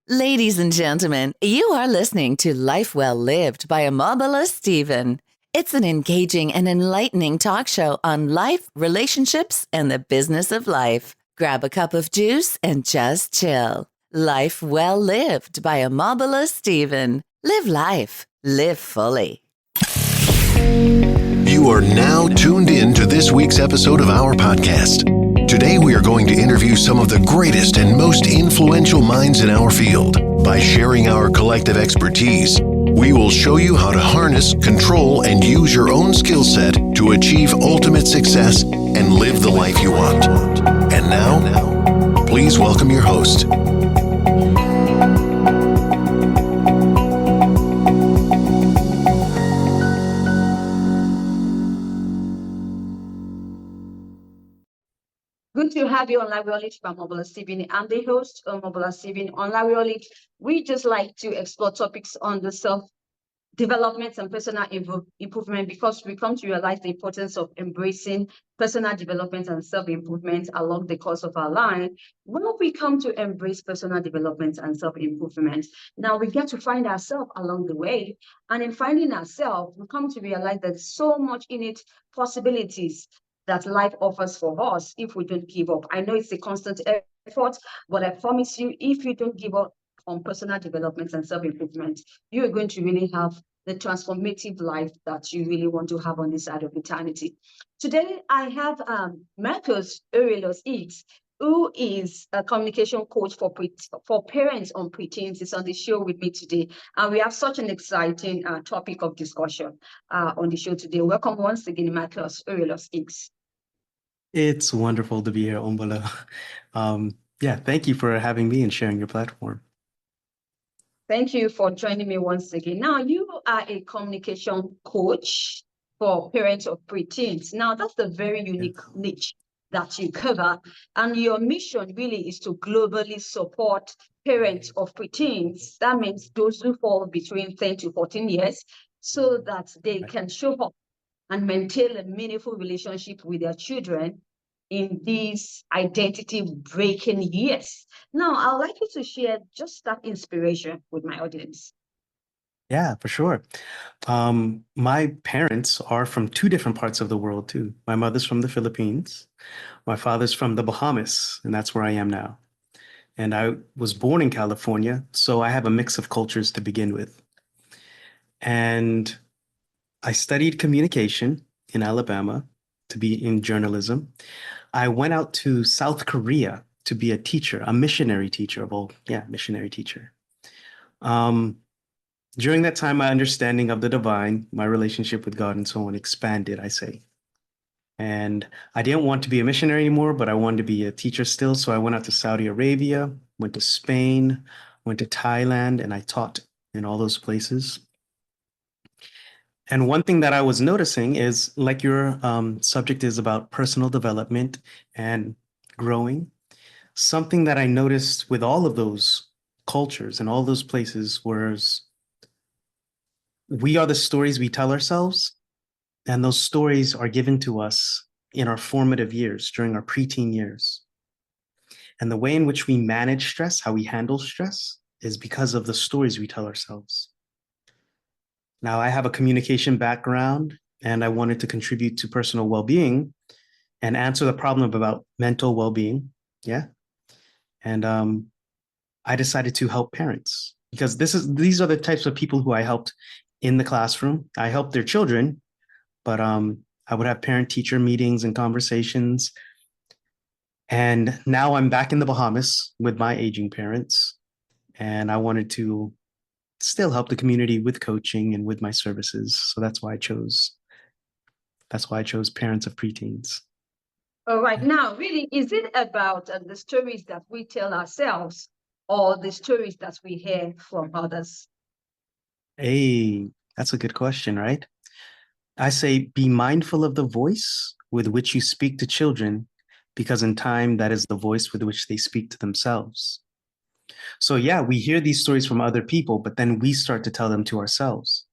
Ladies and gentlemen, you are listening to Life Well Lived by Omobola Stephen. It's an engaging and enlightening talk show on life, relationships, and the business of life. Grab a cup of juice and just chill. Life Well Lived by Omobola Stephen. Live life. Live fully. You are now tuned in to this week's episode of our podcast. Today, we are going to interview some of the greatest and most influential minds in our field. By sharing our collective expertise, we will show you how to harness, control, and use your own skill set to achieve ultimate success and live the life you want. And now, please welcome your host. Good to have you on Live Well Lived by Omobola Stephen. I'm the host, Omobola Stephen. On Live Well Lived, we just like to explore topics on the self-development and personal improvement because we come to realize the importance of embracing personal development and self-improvement along the course of our life. When we come to embrace personal development and self-improvement, now we get to find ourselves along the way. And in finding ourselves, we come to realize there's so much innate possibilities that life offers for us if we don't give up. I know it's a constant effort, but I promise you, if you don't give up on personal development and self-improvement, you are going to really have the transformative life that you really want to have on this side of eternity. Today, I have Marcus Aurelius-Higgs, who is a communication coach for parents on preteens. Is on the show with me today. And we have such an exciting topic of discussion on the show today. Welcome once again, Marcus Aurelius-Higgs. It's wonderful to be here, Omobola. Thank you for having me and sharing your platform. Thank you for joining me once again. Now, you are a communication coach for parents of preteens. Now, that's a very unique niche that you cover. And your mission really is to globally support parents of preteens. That means those who fall between 10 to 14 years so that they can show up and maintain a meaningful relationship with their children in these identity-breaking years. Now, I'd like you to share just that inspiration with my audience. Yeah, for sure. My parents are from two different parts of the world, too. My mother's from the Philippines. My father's from the Bahamas, and that's where I am now. And I was born in California, so I have a mix of cultures to begin with. And I studied communication in Alabama to be in journalism. I went out to South Korea to be a teacher, a missionary teacher. Missionary teacher. During that time, my understanding of the divine, my relationship with God and so on expanded, I say. And I didn't want to be a missionary anymore, but I wanted to be a teacher still. So I went out to Saudi Arabia, went to Spain, went to Thailand, and I taught in all those places. And one thing that I was noticing is, like your subject is about personal development and growing, something that I noticed with all of those cultures and all those places was we are the stories we tell ourselves, and those stories are given to us in our formative years, during our preteen years. And the way in which we manage stress, how we handle stress, is because of the stories we tell ourselves. Now, I have a communication background, and I wanted to contribute to personal well-being and answer the problem about mental well-being. Yeah. And I decided to help parents because these are the types of people who I helped in the classroom. I helped their children, but I would have parent-teacher meetings and conversations. And now I'm back in the Bahamas with my aging parents, and I wanted to still help the community with coaching and with my services. So that's why I chose parents of preteens. All right. Now, really, is it about the stories that we tell ourselves or the stories that we hear from others? Hey, that's a good question, right? I say be mindful of the voice with which you speak to children, because in time, that is the voice with which they speak to themselves. So yeah, we hear these stories from other people, but then we start to tell them to ourselves.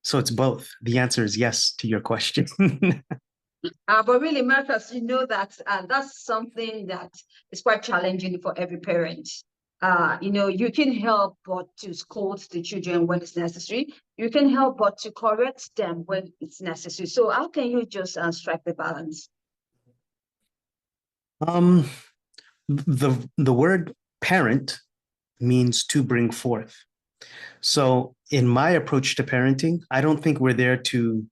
So it's both. The answer is yes to your question. But really, Marcus, you know that that's something that is quite challenging for every parent. You can help but to scold the children when it's necessary. You can help but to correct them when it's necessary. So how can you just strike the balance? Um, the word parent means to bring forth. So in my approach to parenting, I don't think we're there to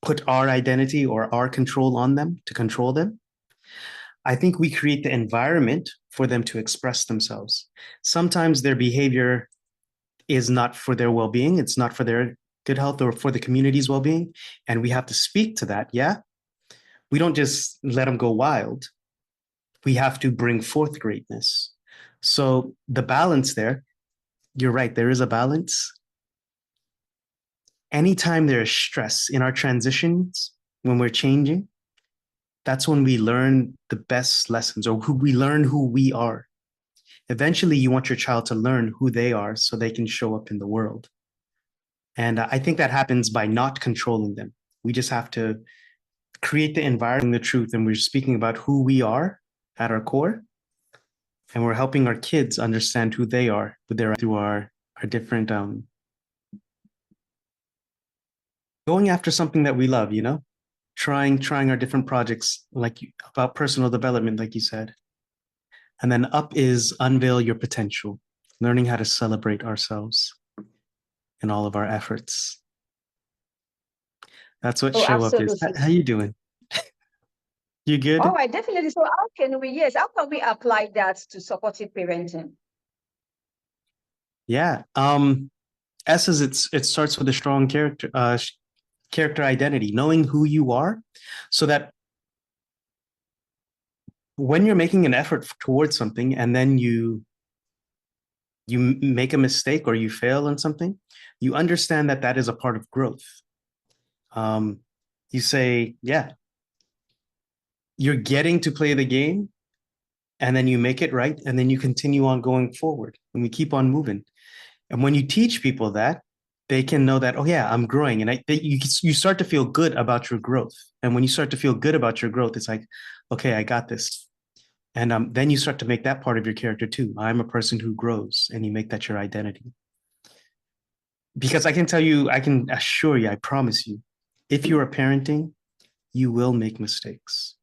put our identity or our control on them to control them. I think we create the environment for them to express themselves. Sometimes their behavior is not for their well-being, it's not for their good health or for the community's well-being, and we have to speak to that. Yeah, we don't just let them go wild. We have to bring forth greatness. So the balance there, you're right, there is a balance. Anytime there's stress in our transitions, when we're changing, that's when we learn the best lessons, or we learn who we are. Eventually, you want your child to learn who they are so they can show up in the world. And I think that happens by not controlling them. We just have to create the environment, the truth, and we're speaking about who we are at our core. And we're helping our kids understand who they are through our different going after something that we love, trying our different projects, like about personal development, like you said. And then up is unveil your potential, learning how to celebrate ourselves in all of our efforts. That's what Oh, show up is. absolutely. How you doing? You All good? right, definitely. So how can we apply that to supportive parenting? Yeah. S is it starts with a strong character identity, knowing who you are, so that when you're making an effort towards something and then you make a mistake or you fail in something, you understand that that is a part of growth. You say, yeah, you're getting to play the game, and then you make it right, and then you continue on going forward, and we keep on moving. And when you teach people that, they can know that, oh yeah, I'm growing, and you start to feel good about your growth. And when you start to feel good about your growth, it's like, okay, I got this. And then you start to make that part of your character too. I'm a person who grows, and you make that your identity. Because I can tell you, I can assure you, I promise you, if you are parenting, you will make mistakes.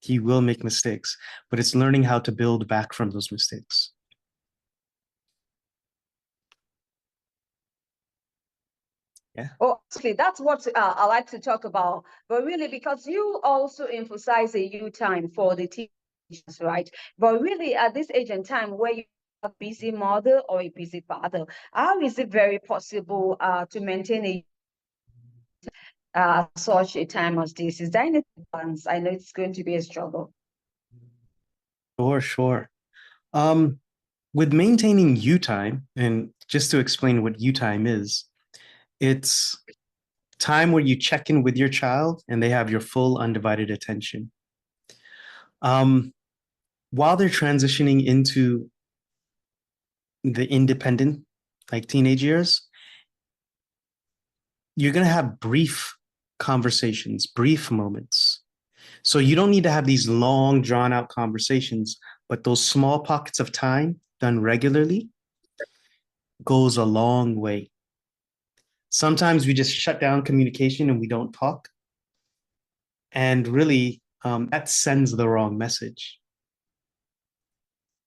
You will make mistakes, but it's learning how to build back from those mistakes. Yeah. Oh, actually, that's what I like to talk about. But really, because you also emphasize a you time for the teachers, right? But really, at this age and time where you are a busy mother or a busy father, how is it very possible to maintain a such a time as this? Is there any balance? I know it's going to be a struggle. Sure. Um, with maintaining you time, and just to explain what you time is, it's time where you check in with your child and they have your full undivided attention. Um, while they're transitioning into the independent, like teenage years, you're going to have brief conversations, brief moments. So you don't need to have these long, drawn out conversations, but those small pockets of time done regularly goes a long way. Sometimes we just shut down communication and we don't talk. And really, that sends the wrong message.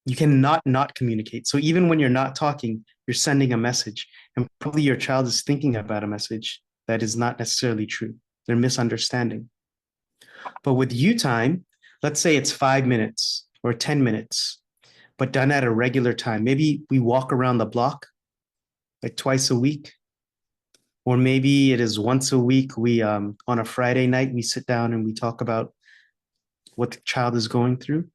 You cannot not communicate. So even when you're not talking, you're sending a message. And probably your child is thinking about a message that is not necessarily true. They're misunderstanding. But with you time, let's say it's 5 minutes or 10 minutes, but done at a regular time. Maybe we walk around the block like twice a week, or maybe it is once a week. We on a Friday night, we sit down and we talk about what the child is going through.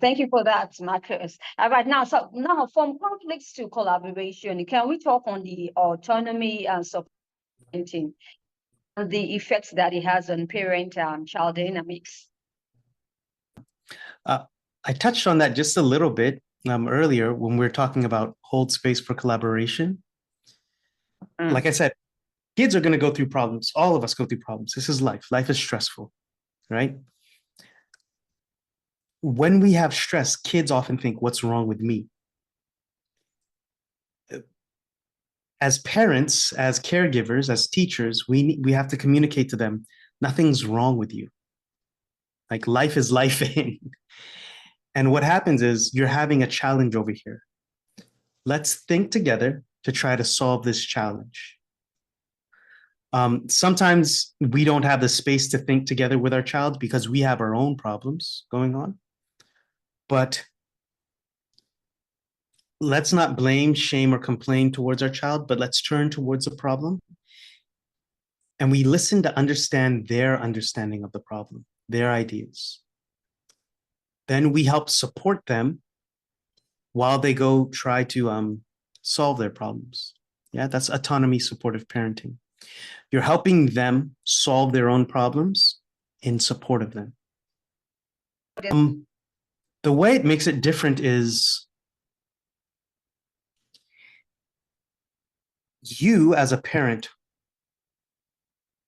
Thank you for that, Marcus. All right, now, so now from conflicts to collaboration, can we talk on the autonomy and supplementing and the effects that it has on parent and child dynamics? I touched on that just a little bit earlier when we were talking about hold space for collaboration. Like I said, kids are going to go through problems. All of us go through problems. This is life. Life is stressful, right? when we have stress, kids often think, what's wrong with me? As parents, as caregivers, as teachers, we have to communicate to them, nothing's wrong with you. Like life is lifing. And what happens is you're having a challenge over here. Let's think together to try to solve this challenge. Sometimes we don't have the space to think together with our child because we have our own problems going on. But let's not blame, shame, or complain towards our child, but let's turn towards the problem. And we listen to understand their understanding of the problem, their ideas. Then we help support them while they go try to solve their problems. Yeah, that's autonomy, supportive parenting. You're helping them solve their own problems in support of them. The way it makes it different is you as a parent,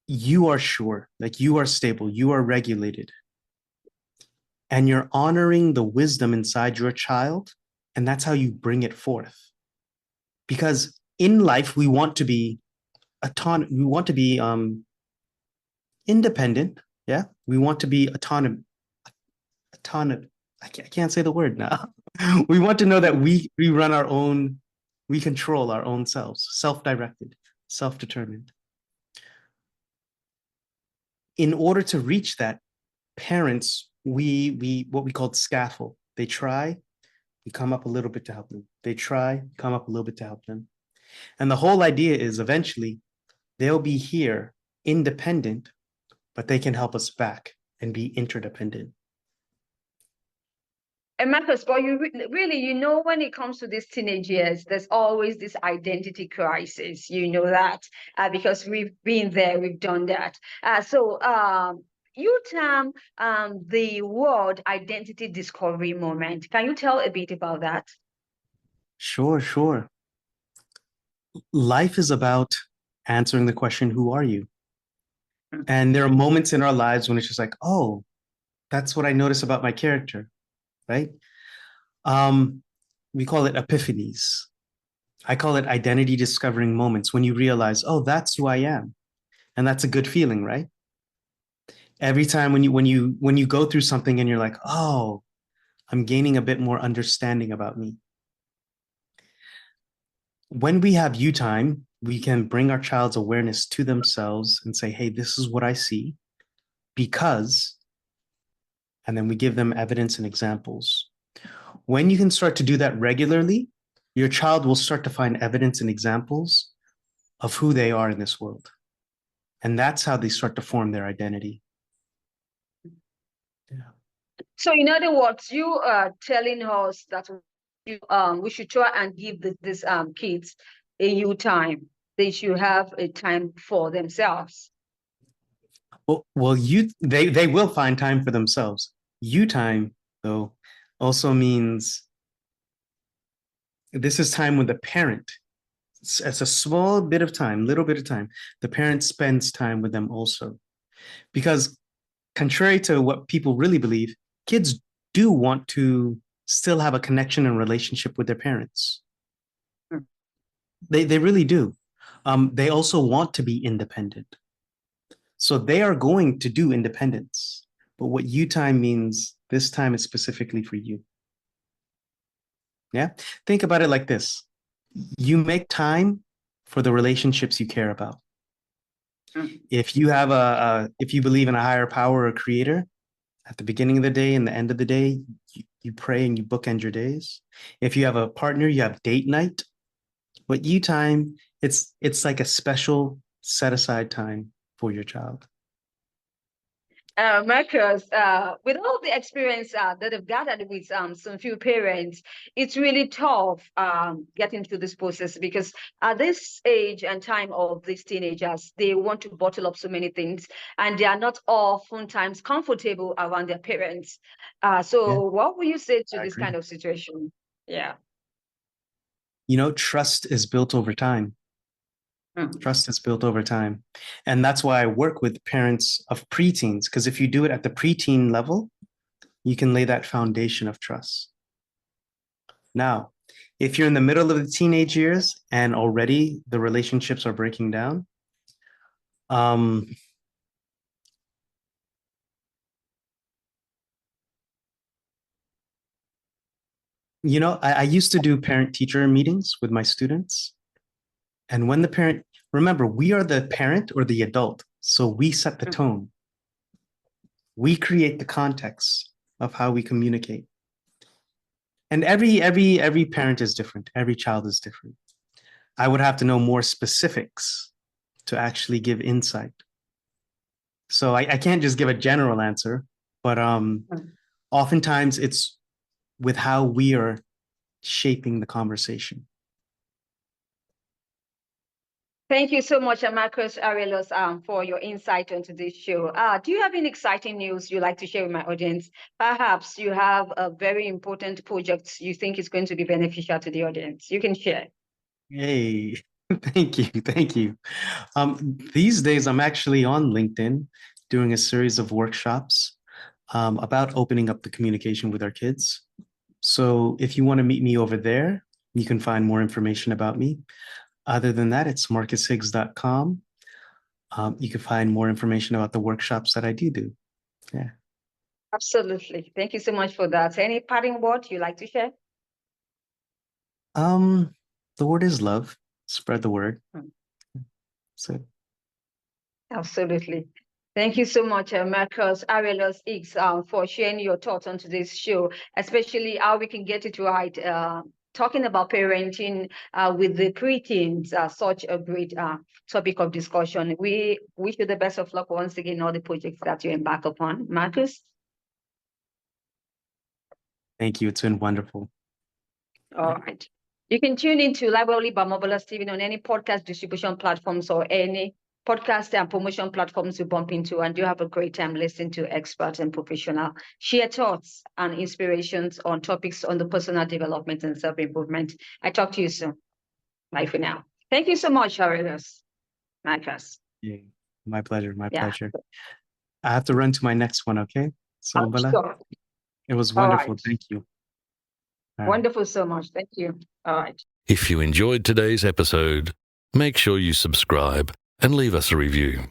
you are sure, like you are stable, you are regulated, and you're honoring the wisdom inside your child, and that's how you bring it forth. Because in life, we want to be we want to be independent. Yeah, we want to be autonomous. I can't say the word now. We want to know that we run our own, we control our own selves, self-directed, self-determined. In order to reach that, parents, we what we call scaffold. They try, we come up a little bit to help them. They try, come up a little bit to help them. And the whole idea is eventually they'll be here independent, but they can help us back and be interdependent. And Marcus, but you really, when it comes to these teenage years, there's always this identity crisis. You know that because we've been there, we've done that. So you term the word identity discovery moment. Can you tell a bit about that? Sure. Life is about answering the question, who are you? And there are moments in our lives when it's just like, oh, that's what I notice about my character, right? We call it epiphanies. I call it identity discovering moments when you realize, oh, that's who I am. And that's a good feeling, right? Every time when you go through something and you're like, oh, I'm gaining a bit more understanding about me. When we have you time, we can bring our child's awareness to themselves and say, hey, this is what I see because, and then we give them evidence and examples. When you can start to do that regularly, your child will start to find evidence and examples of who they are in this world. And that's how they start to form their identity. Yeah. So in other words, you are telling us that we should try and give these kids a you time. They should have a time for themselves. Well, they will find time for themselves. You time, though, also means this is time with the parent. It's a small bit of time, little bit of time. The parent spends time with them also. Because contrary to what people really believe, kids do want to still have a connection and relationship with their parents. They really do. They also want to be independent. So they are going to do independence. But what you time means, this time is specifically for you. Yeah. Think about it like this. You make time for the relationships you care about. If you have if you believe in a higher power or creator, at the beginning of the day and the end of the day, you pray and you bookend your days. If you have a partner, you have date night. But you time, it's like a special set aside time for your child. Marcus, with all the experience that I've gathered with some few parents, it's really tough getting through this process because at this age and time of these teenagers, they want to bottle up so many things and they are not oftentimes comfortable around their parents. So what will you say to this kind of situation? Yeah. Trust is built over time. Trust is built over time. And that's why I work with parents of preteens, because if you do it at the preteen level, you can lay that foundation of trust. Now, if you're in the middle of the teenage years and already the relationships are breaking down, I used to do parent-teacher meetings with my students. And when the parent, remember, we are the parent or the adult, so we set the tone. We create the context of how we communicate. And every parent is different. Every child is different. I would have to know more specifics to actually give insight. So I can't just give a general answer, but oftentimes it's with how we are shaping the conversation. Thank you so much, Marcus Aurelius, for your insight onto this show. Do you have any exciting news you'd like to share with my audience? Perhaps you have a very important project you think is going to be beneficial to the audience. You can share. Hey, thank you. These days, I'm actually on LinkedIn doing a series of workshops about opening up the communication with our kids. So if you want to meet me over there, you can find more information about me. Other than that, it's marcushiggs.com. You can find more information about the workshops that I do. Yeah. Absolutely. Thank you so much for that. Any parting word you'd like to share? The word is love. Spread the word. So. Absolutely. Thank you so much, Marcus Aurelius-Higgs, for sharing your thoughts on today's show, especially how we can get it right. Talking about parenting with the preteens, such a great topic of discussion. We wish you the best of luck once again in all the projects that you embark upon. Marcus? Thank you. It's been wonderful. All right. You can tune into Live Well Lived by Omobola Stephen on any podcast distribution platforms or any podcast and promotion platforms you bump into, and you have a great time listening to experts and professionals share thoughts and inspirations on topics on the personal development and self-improvement. I talk to you soon. Bye for now. Thank you so much, Aurelius. Marcus. Yeah, my pleasure. My pleasure. I have to run to my next one, okay? So, Omobola, sure. It was wonderful. Right. Thank you. Wonderful so much. Thank you. All right. If you enjoyed today's episode, make sure you subscribe and leave us a review.